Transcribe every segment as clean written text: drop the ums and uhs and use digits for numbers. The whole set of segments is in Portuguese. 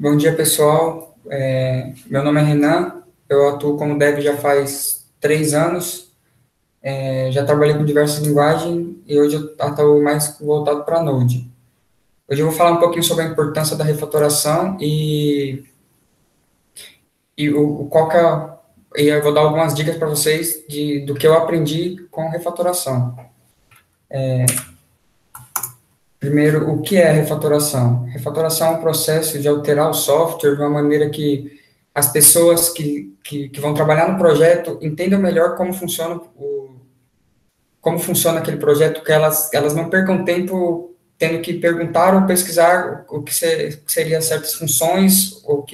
Bom dia, pessoal. Meu nome é Renan, eu atuo como dev já faz 3 anos. Já trabalhei com diversas linguagens e hoje eu atuo mais voltado para Node. Hoje eu vou falar um pouquinho sobre a importância da refatoração e qual que e eu vou dar algumas dicas para vocês do que eu aprendi com refatoração. Primeiro, o que é a refatoração? Refatoração é um processo de alterar o software de uma maneira que as pessoas que vão trabalhar no projeto entendam melhor como funciona aquele projeto, que elas não percam tempo tendo que perguntar ou pesquisar que seria certas funções, ou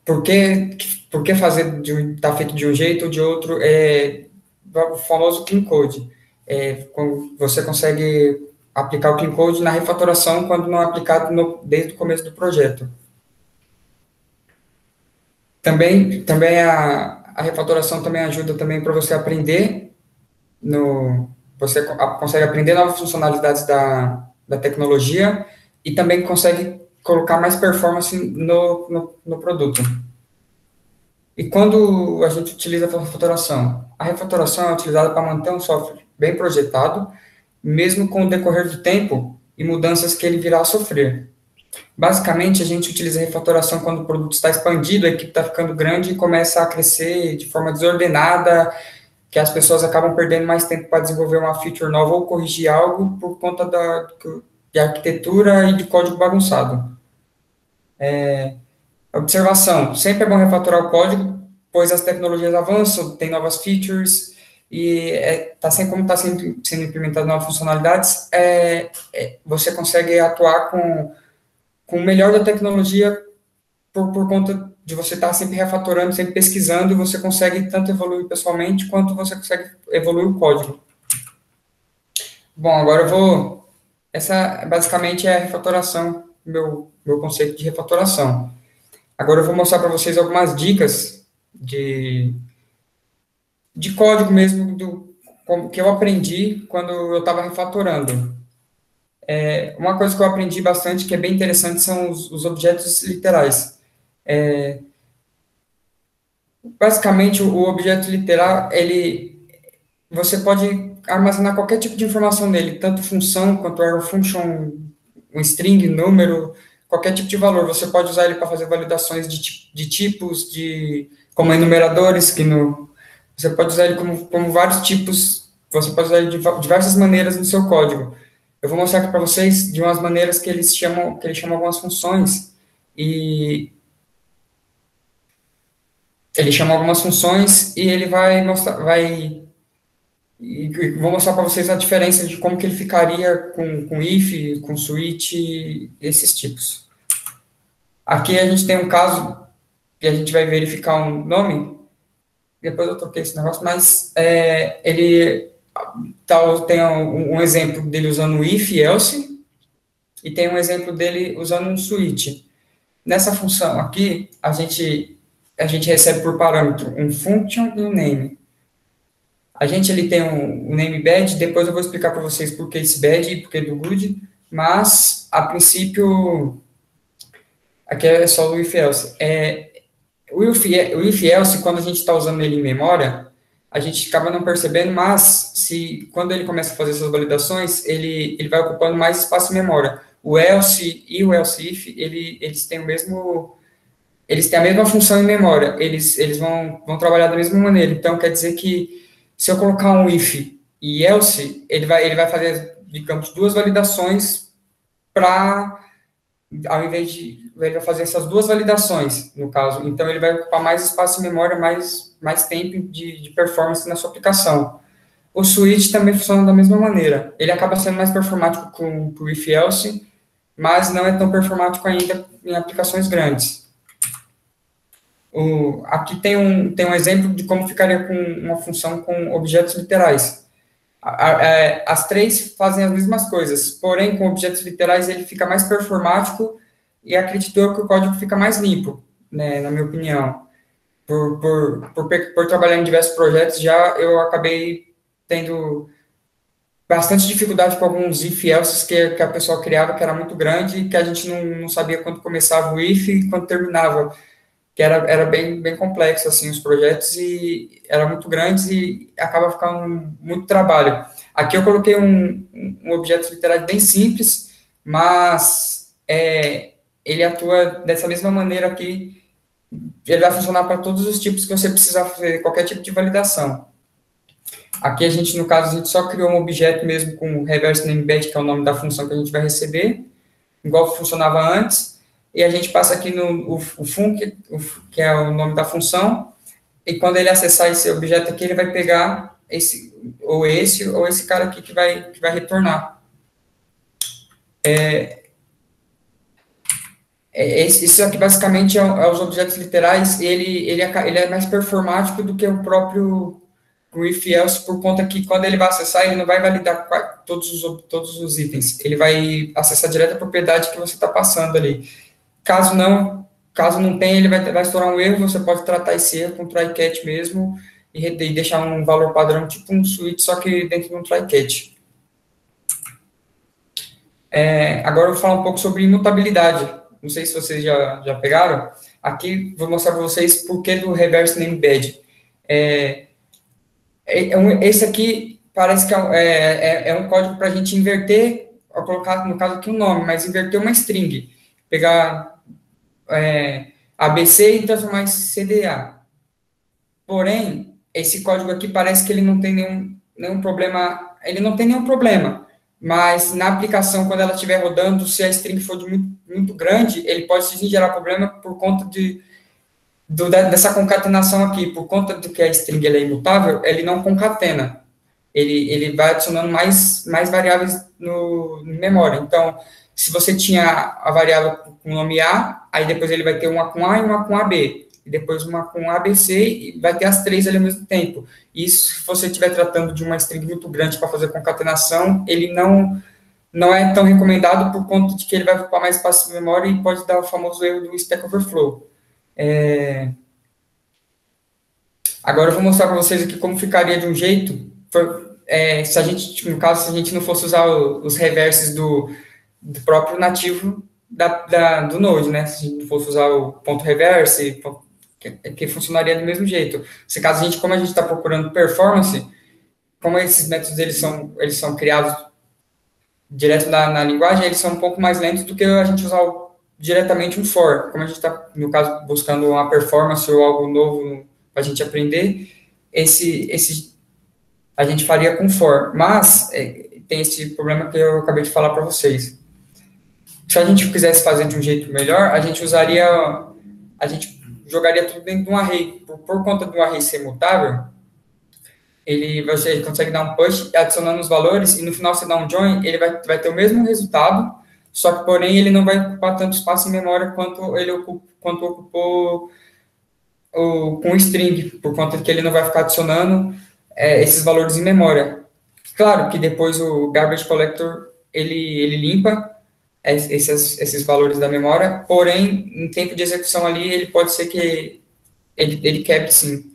por que fazer tá feito de um jeito ou de outro, o famoso clean code. Quando você consegue aplicar o clean code na refatoração quando não é aplicado desde o começo do projeto. Também a refatoração também ajuda também para você aprender você consegue aprender novas funcionalidades da tecnologia e também consegue colocar mais performance no produto. E quando a gente utiliza a refatoração é utilizada para manter um software bem projetado, mesmo com o decorrer do tempo e mudanças que ele virá a sofrer. Basicamente, a gente utiliza a refatoração quando o produto está expandido, a equipe está ficando grande e começa a crescer de forma desordenada, que as pessoas acabam perdendo mais tempo para desenvolver uma feature nova ou corrigir algo por conta de arquitetura e de código bagunçado. Observação: sempre é bom refatorar o código, pois as tecnologias avançam, tem novas features e como está sendo implementado novas funcionalidades, você consegue atuar com o melhor da tecnologia por conta de você estar sempre refatorando, sempre pesquisando, e você consegue tanto evoluir pessoalmente, quanto você consegue evoluir o código. Bom, agora eu vou... Essa, basicamente, é a refatoração, meu conceito de refatoração. Agora eu vou mostrar para vocês algumas dicas de código mesmo, que eu aprendi quando eu estava refatorando. Uma coisa que eu aprendi bastante, que é bem interessante, são os objetos literais. Basicamente, o objeto literal, você pode armazenar qualquer tipo de informação nele, tanto função quanto arrow function, um string, número, qualquer tipo de valor. Você pode usar ele para fazer validações de tipos, como enumeradores, você pode usar ele como vários tipos, você pode usar ele de diversas maneiras no seu código. Eu vou mostrar aqui para vocês de umas maneiras que eles chamam algumas funções, e ele chama algumas funções e ele vai mostrar, e vou mostrar para vocês a diferença de como que ele ficaria com if, com switch, esses tipos. Aqui a gente tem um caso que a gente vai verificar um nome, depois eu troquei esse negócio, mas ele tem um exemplo dele usando o if e else, e tem um exemplo dele usando um switch. Nessa função aqui, a gente recebe por parâmetro um function e um name. Ele tem um name bad, depois eu vou explicar para vocês por que esse bad e por que do good, mas, a princípio, aqui é só o if else. O if else, quando a gente está usando ele em memória, a gente acaba não percebendo, mas quando ele começa a fazer essas validações, ele vai ocupando mais espaço em memória. O else e o else if, eles têm a mesma função em memória, eles vão trabalhar da mesma maneira. Então, quer dizer que se eu colocar um if e else, ele vai fazer, digamos, duas validações ao invés de, ele vai fazer essas duas validações, no caso. Então, ele vai ocupar mais espaço em memória, mais tempo de performance na sua aplicação. O switch também funciona da mesma maneira. Ele acaba sendo mais performático com o if else, mas não é tão performático ainda em aplicações grandes. Aqui tem um exemplo de como ficaria com uma função com objetos literais. As três fazem as mesmas coisas, porém, com objetos literais ele fica mais performático e acredito eu que o código fica mais limpo, né, na minha opinião. Por trabalhar em diversos projetos, já eu acabei tendo bastante dificuldade com alguns if-elses que a pessoa criava, que era muito grande, e que a gente não sabia quando começava o if e quando terminava, que era bem complexo, assim, os projetos, e era muito grandes e acaba ficando muito trabalho. Aqui eu coloquei um objeto literário bem simples, mas ele atua dessa mesma maneira aqui, ele vai funcionar para todos os tipos que você precisar fazer qualquer tipo de validação. Aqui a gente, no caso, a gente só criou um objeto mesmo com reverse name badge, que é o nome da função que a gente vai receber, igual funcionava antes, e a gente passa aqui no o func, que é o nome da função, e quando ele acessar esse objeto aqui, ele vai pegar esse cara aqui que vai retornar. Isso aqui basicamente é os objetos literais, ele é mais performático do que o próprio if else, por conta que quando ele vai acessar, ele não vai validar todos os itens, ele vai acessar direto a propriedade que você está passando ali. Caso não tenha, ele vai estourar um erro, você pode tratar esse erro com try catch mesmo e deixar um valor padrão, tipo um switch, só que dentro de um try catch. Agora eu vou falar um pouco sobre imutabilidade. Não sei se vocês já pegaram. Aqui vou mostrar para vocês por que do reverse name badge. Esse aqui parece que é um código para a gente inverter, ao colocar, no caso aqui, um nome, mas inverter uma string. Pegar ABC e transformar em CDA. Porém, esse código aqui parece que ele não tem nenhum problema. Ele não tem nenhum problema, mas na aplicação, quando ela estiver rodando, se a string for muito grande, ele pode sim gerar problema por conta dessa concatenação aqui. Por conta do que a string é imutável, ele não concatena. Ele vai adicionando mais variáveis no memória. Então, se você tinha a variável com o nome A, aí depois ele vai ter uma com A e uma com AB, e depois uma com ABC, e vai ter as três ali ao mesmo tempo. E se você estiver tratando de uma string muito grande para fazer concatenação, ele não é tão recomendado por conta de que ele vai ocupar mais espaço de memória e pode dar o famoso erro do Stack Overflow. Agora eu vou mostrar para vocês aqui como ficaria de um jeito, se a gente, no caso, se a gente não fosse usar os reverses do próprio nativo do Node, né? Se a gente fosse usar o ponto reverse, que funcionaria do mesmo jeito. Se caso como a gente está procurando performance, como esses métodos eles são criados direto na linguagem, eles são um pouco mais lentos do que a gente usar diretamente um for. Como a gente está, no caso, buscando uma performance ou algo novo para a gente aprender, a gente faria com for. Mas tem esse problema que eu acabei de falar para vocês. Se a gente quisesse fazer de um jeito melhor, a gente jogaria tudo dentro de um array. Por conta do array ser mutável, você consegue dar um push adicionando os valores, e no final você dá um join, ele vai ter o mesmo resultado, só que, porém, ele não vai ocupar tanto espaço em memória quanto ocupou com o string, por conta de que ele não vai ficar adicionando esses valores em memória. Claro que depois o garbage collector, ele limpa esses valores da memória, porém, em tempo de execução ali, ele pode ser que ele quebre, sim.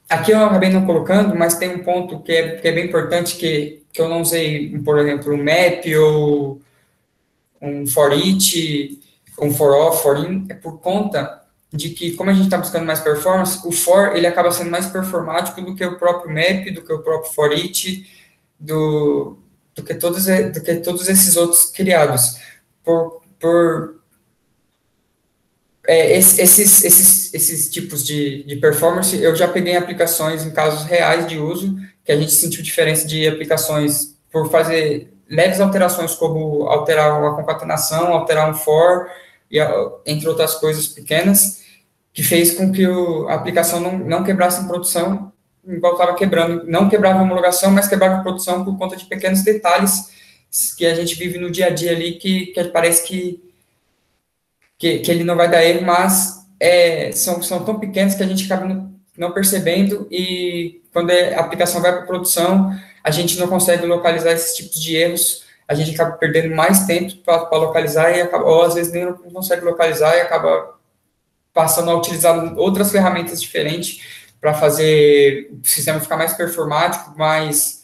Aqui eu acabei não colocando, mas tem um ponto que é bem importante, que eu não usei, por exemplo, um map ou um for each, um for all, for in, é por conta de que, como a gente está buscando mais performance, o for, ele acaba sendo mais performático do que o próprio map, do que o próprio for each, do que todos esses outros criados. Esses tipos de performance, eu já peguei aplicações em casos reais de uso, que a gente sentiu diferença de aplicações por fazer leves alterações, como alterar uma concatenação, alterar um for, entre outras coisas pequenas, que fez com que a aplicação não quebrasse em produção, igual estava quebrando. Não quebrava a homologação, mas quebrava a produção por conta de pequenos detalhes que a gente vive no dia a dia ali, que parece que ele não vai dar erro, mas são tão pequenos que a gente acaba não percebendo, e quando a aplicação vai para produção, a gente não consegue localizar esses tipos de erros, a gente acaba perdendo mais tempo para localizar, ou às vezes nem não consegue localizar e acaba passando a utilizar outras ferramentas diferentes para fazer o sistema ficar mais performático, mais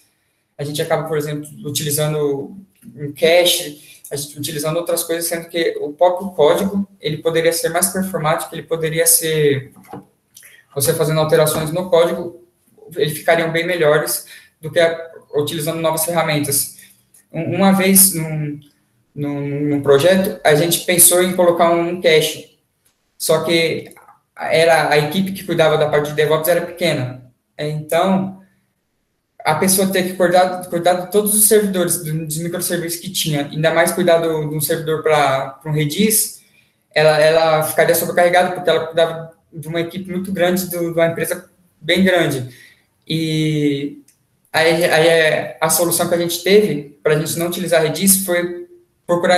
a gente acaba, por exemplo, utilizando um cache, a gente utilizando outras coisas, sendo que o próprio código, ele poderia ser mais performático, ele poderia ser, você fazendo alterações no código, eles ficariam bem melhores do que utilizando novas ferramentas. Uma vez, num projeto, a gente pensou em colocar um cache, só que era a equipe que cuidava da parte de DevOps era pequena. Então, a pessoa ter que cuidar de todos os servidores, dos microserviços que tinha, ainda mais cuidar de um servidor para um Redis, ela ficaria sobrecarregada, porque ela cuidava de uma equipe muito grande, de uma empresa bem grande. E aí a solução que a gente teve, para a gente não utilizar Redis, foi procurar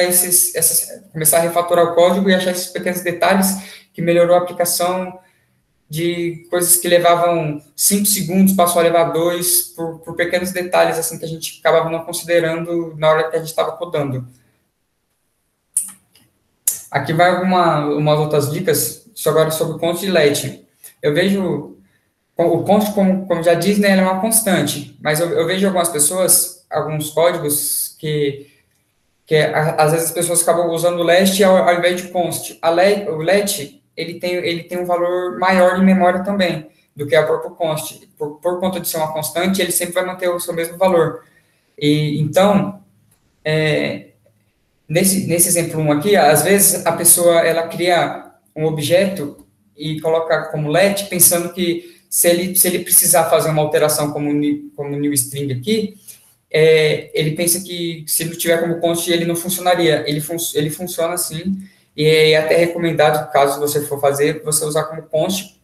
começar a refatorar o código e achar esses pequenos detalhes que melhorou a aplicação de coisas que levavam 5 segundos, passou a levar 2, por pequenos detalhes assim que a gente acabava não considerando na hora que a gente estava codando. Aqui vai umas outras dicas agora sobre o const e let. Eu vejo o const, como já diz, né, ele é uma constante, mas eu vejo algumas pessoas, alguns códigos às vezes as pessoas acabam usando o let ao invés de const. O let ele tem um valor maior em memória também do que a própria const. Por conta de ser uma constante, ele sempre vai manter o seu mesmo valor. E então, nesse exemplo 1 aqui, às vezes a pessoa ela cria um objeto e coloca como let, pensando que se ele precisar fazer uma alteração como new string aqui, ele pensa que se ele tiver como const, ele não funcionaria. Ele funciona assim, e é até recomendado, caso você for fazer, você usar como const,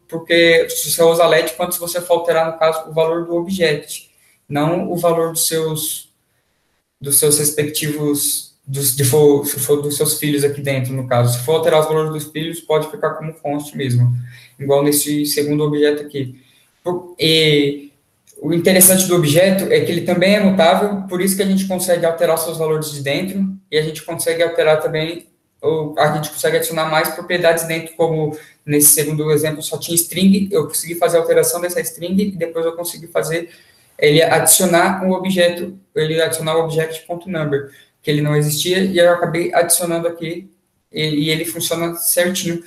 porque se você usa let, quando você for alterar, no caso, o valor do objeto, não o valor dos seus respectivos, se for dos seus filhos aqui dentro, no caso. Se for alterar os valores dos filhos, pode ficar como const mesmo, igual nesse segundo objeto aqui. E o interessante do objeto é que ele também é mutável, por isso que a gente consegue alterar seus valores de dentro, e a gente consegue alterar também, ou a gente consegue adicionar mais propriedades dentro, como nesse segundo exemplo só tinha string, eu consegui fazer a alteração dessa string, e depois eu consegui fazer ele adicionar o object.number, que ele não existia, e eu acabei adicionando aqui, e ele funciona certinho.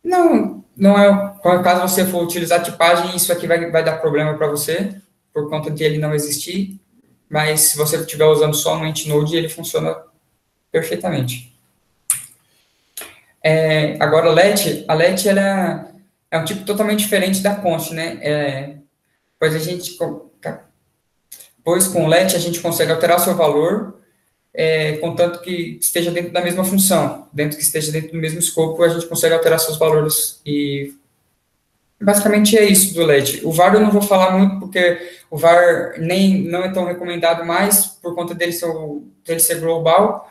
Não é, caso você for utilizar tipagem, isso aqui vai dar problema para você, por conta de ele não existir, mas se você estiver usando somente Node, ele funciona perfeitamente. Agora, a let ela é um tipo totalmente diferente da const, né? Pois com o let a gente consegue alterar o seu valor, contanto que esteja dentro da mesma função, que esteja dentro do mesmo escopo, a gente consegue alterar seus valores. E basicamente é isso do let. O var eu não vou falar muito, porque o var não é tão recomendado mais, por conta dele ser global.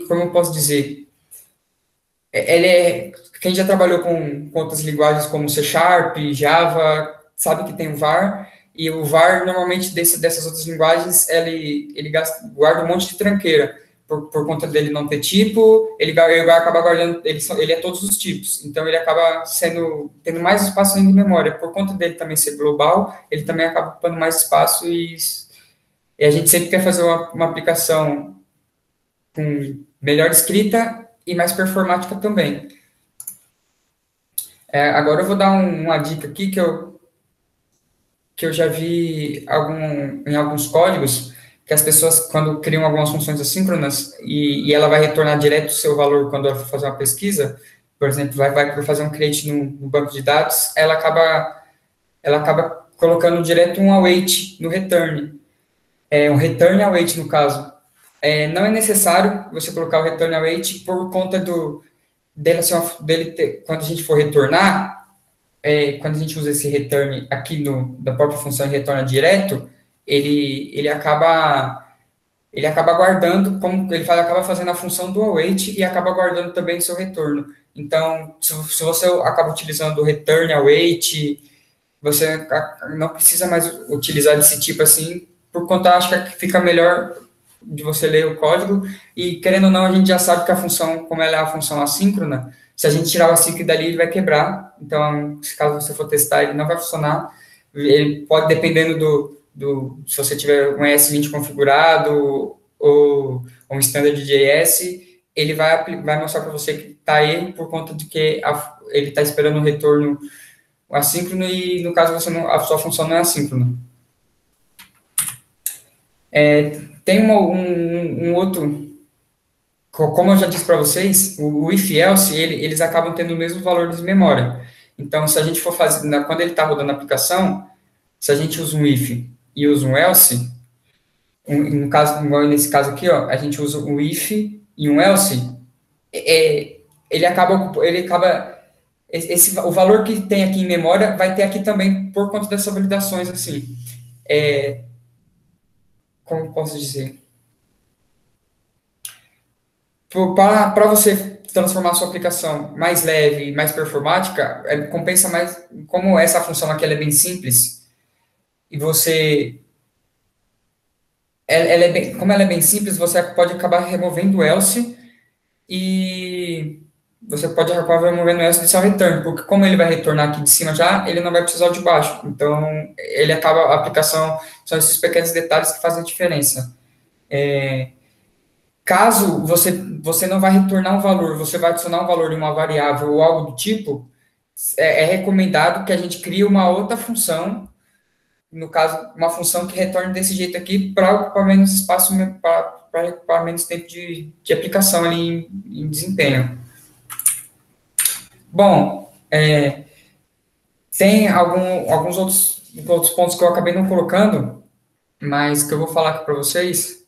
Como eu posso dizer, quem já trabalhou com outras linguagens como C Sharp, Java, sabe que tem o var, e o var, normalmente, dessas outras linguagens, ele guarda um monte de tranqueira, por conta dele não ter tipo, ele vai acabar guardando, ele é todos os tipos, então ele acaba tendo mais espaço ainda em memória, por conta dele também ser global, ele também acaba ocupando mais espaço, e a gente sempre quer fazer uma aplicação com melhor escrita e mais performática também. Agora eu vou dar uma dica aqui que eu já vi em alguns códigos, que as pessoas, quando criam algumas funções assíncronas, e ela vai retornar direto o seu valor quando ela for fazer uma pesquisa, por exemplo, vai fazer um create no banco de dados, ela acaba colocando direto um await no return. Um return await, no caso. Não é necessário você colocar o return await por conta quando a gente for retornar, quando a gente usa esse return aqui da própria função e retorna direto, ele acaba guardando, acaba fazendo a função do await e acaba guardando também o seu retorno. Então, se você acaba utilizando o return await, você não precisa mais utilizar desse tipo assim, por conta, acho que fica melhor de você ler o código, e querendo ou não, a gente já sabe que a função, como ela é a função assíncrona, se a gente tirar o async dali, ele vai quebrar, então, se caso você for testar, ele não vai funcionar, Ele pode, dependendo se você tiver um ES20 configurado ou um standard de JS, ele vai mostrar para você que está erro por conta de que ele está esperando um retorno assíncrono e, no caso, a sua função não é assíncrona. Tem um outro, como eu já disse para vocês, o if else, eles acabam tendo o mesmo valor de memória. Então, se a gente for fazer, quando ele está rodando a aplicação, se a gente usa um if e usa um else, no caso, nesse caso aqui, ó, a gente usa um if e um else, ele acaba o valor que tem aqui em memória vai ter aqui também por conta dessas validações, assim. Como posso dizer? Para você transformar a sua aplicação mais leve, mais performática, compensa mais, como essa função aqui ela é bem simples, e como ela é bem simples, você pode acabar removendo o else, e você pode acabar removendo o else de seu return, porque como ele vai retornar aqui de cima já, ele não vai precisar o de baixo. Então, a aplicação, são esses pequenos detalhes que fazem a diferença. Caso você não vai retornar um valor, você vai adicionar um valor em uma variável ou algo do tipo, é recomendado que a gente crie uma outra função, no caso, uma função que retorne desse jeito aqui para ocupar menos espaço, para ocupar menos tempo de aplicação ali em desempenho. Bom, tem alguns outros pontos que eu acabei não colocando, mas que eu vou falar aqui para vocês,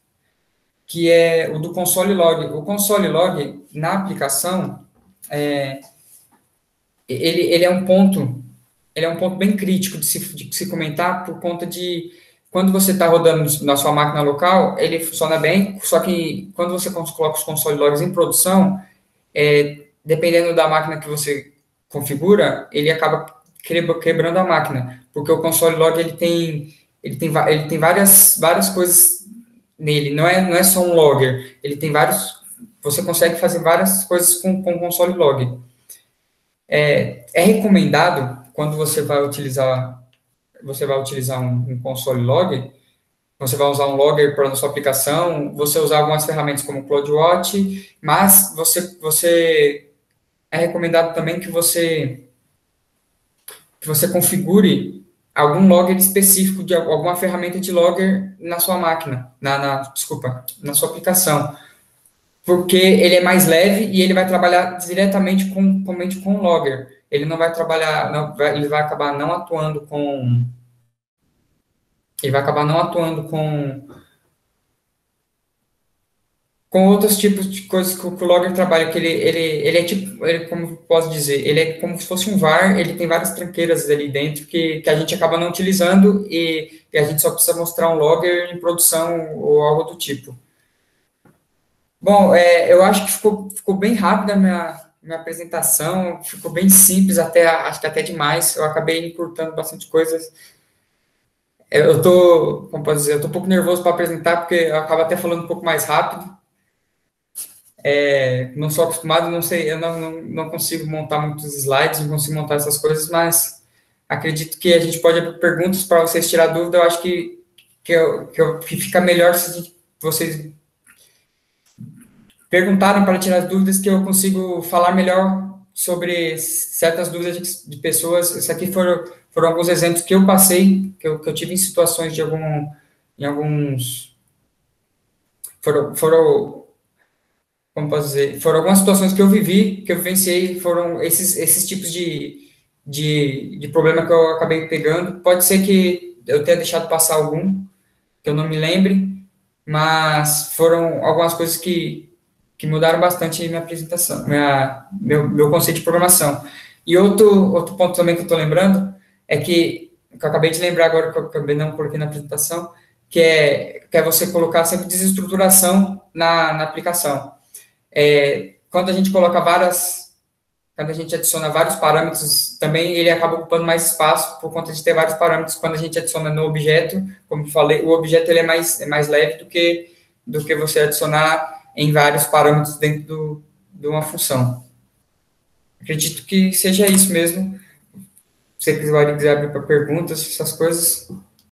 que é o do console log. O console log, na aplicação, ele é um ponto bem crítico de se comentar, por conta de, quando você está rodando na sua máquina local, ele funciona bem, só que quando você coloca os console logs em produção, dependendo da máquina que você configura, ele acaba quebrando a máquina, porque o console log ele tem várias coisas nele, não é só um logger, ele tem você consegue fazer várias coisas com o console log. É recomendado, quando você vai utilizar um console log, você vai usar um logger para a sua aplicação, você usar algumas ferramentas como o CloudWatch, mas é recomendado também que você configure algum logger específico de alguma ferramenta de logger na sua máquina, na sua aplicação, porque ele é mais leve e ele vai trabalhar diretamente com o logger. Ele não vai trabalhar, ele vai acabar não atuando com outros tipos de coisas que o logger trabalha, que ele é tipo, como posso dizer, ele é como se fosse um VAR, ele tem várias tranqueiras ali dentro que a gente acaba não utilizando, e a gente só precisa mostrar um logger em produção ou algo do tipo. Bom, eu acho que ficou bem rápida a minha apresentação, ficou bem simples, acho que até demais, eu acabei encurtando bastante coisas. Como posso dizer, eu tô um pouco nervoso para apresentar, porque eu acabo até falando um pouco mais rápido. Não sou acostumado, não sei, eu não consigo montar muitos slides, não consigo montar essas coisas, mas acredito que a gente pode abrir perguntas para vocês tirar dúvida. Eu acho que fica melhor se vocês perguntarem para tirar dúvidas, que eu consigo falar melhor sobre certas dúvidas de pessoas. Isso aqui foram alguns exemplos que eu passei, que eu tive em situações como posso dizer, foram algumas situações que eu vivi, que eu vivenciei, foram esses tipos de problema que eu acabei pegando. Pode ser que eu tenha deixado passar algum, que eu não me lembre, mas foram algumas coisas que mudaram bastante minha apresentação, meu conceito de programação. E outro ponto também que eu estou lembrando é que eu acabei de lembrar agora, que eu acabei não coloquei na apresentação, que é você colocar sempre desestruturação na aplicação. Quando a gente adiciona vários parâmetros, também ele acaba ocupando mais espaço por conta de ter vários parâmetros. Quando a gente adiciona no objeto, como eu falei, o objeto ele é mais leve do que você adicionar em vários parâmetros dentro de uma função. Acredito que seja isso mesmo. você quiser abrir para perguntas, essas coisas.